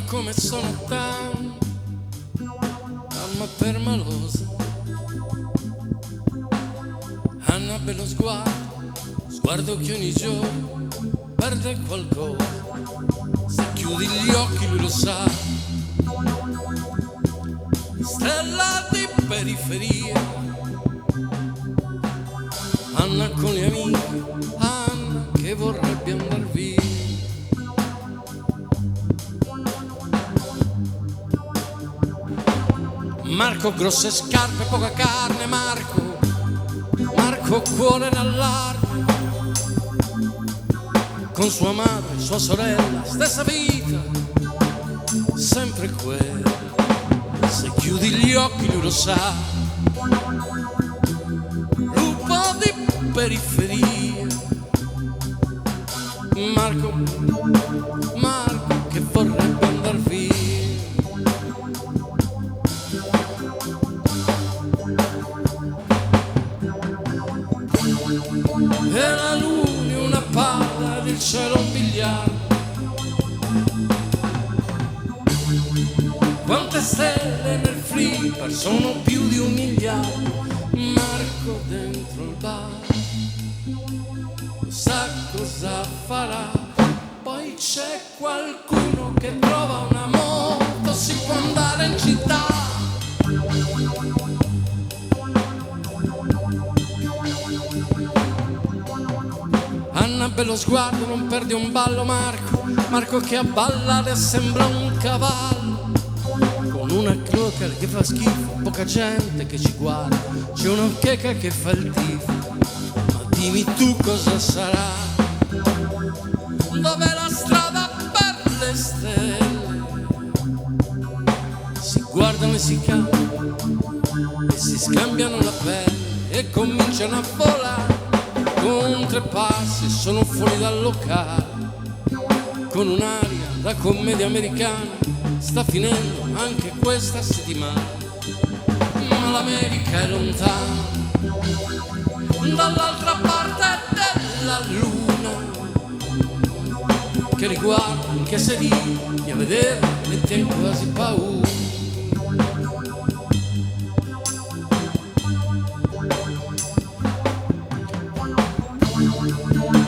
come sono tanti, mamma permalosa. Anna bello sguardo che ogni giorno perde qualcosa. Se chiudi gli occhi lui lo sa. Stella di periferia, Anna con le amiche, Anna che vorrebbe andar via. Marco grosse scarpe, poca carne, Marco cuore d'allarme. Con sua madre, sua sorella, stessa vita, sempre quella. Se chiudi gli occhi lui lo sa. Lupo di periferia, Marco che vorrebbe andar via. E la luna una palla del cielo un biliardo. Quante stelle nel flipper, sono più di 1 miliardo. Marco dentro il bar non sa cosa farà. Poi c'è qualcuno che trova una moto, si può andare in città. Anna bello sguardo, non perde un ballo, Marco che a ballare sembra un cavallo. Con una croca che fa schifo, poca gente che ci guarda, c'è una checa che fa il tifo. Ma dimmi tu cosa sarà? Dov'è la strada per le stelle? Si guardano e si cambiano e si scambiano la pelle e cominciano a volare. Con 3 passi sono fuori dal locale, con un'aria da commedia americana. Sta finendo anche questa settimana, ma l'America è lontana, dall'altra parte della luna, che riguarda anche se lì a vederla ne tiene quasi paura.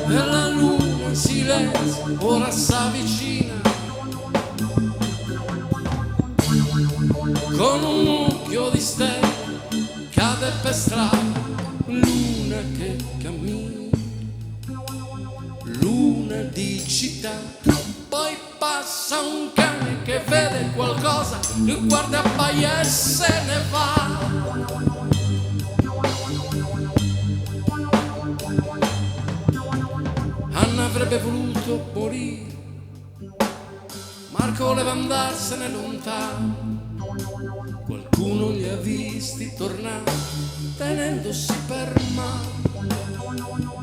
E la luna in silenzio ora s'avvicina, con un mucchio di stelle cade per strada. Luna che cammina, luna di città. Poi passa un cane che vede qualcosa, lui guarda, appaia e se ne va. Anna avrebbe voluto morire, Marco voleva andarsene lontano. Qualcuno li ha visti tornare tenendosi per mano.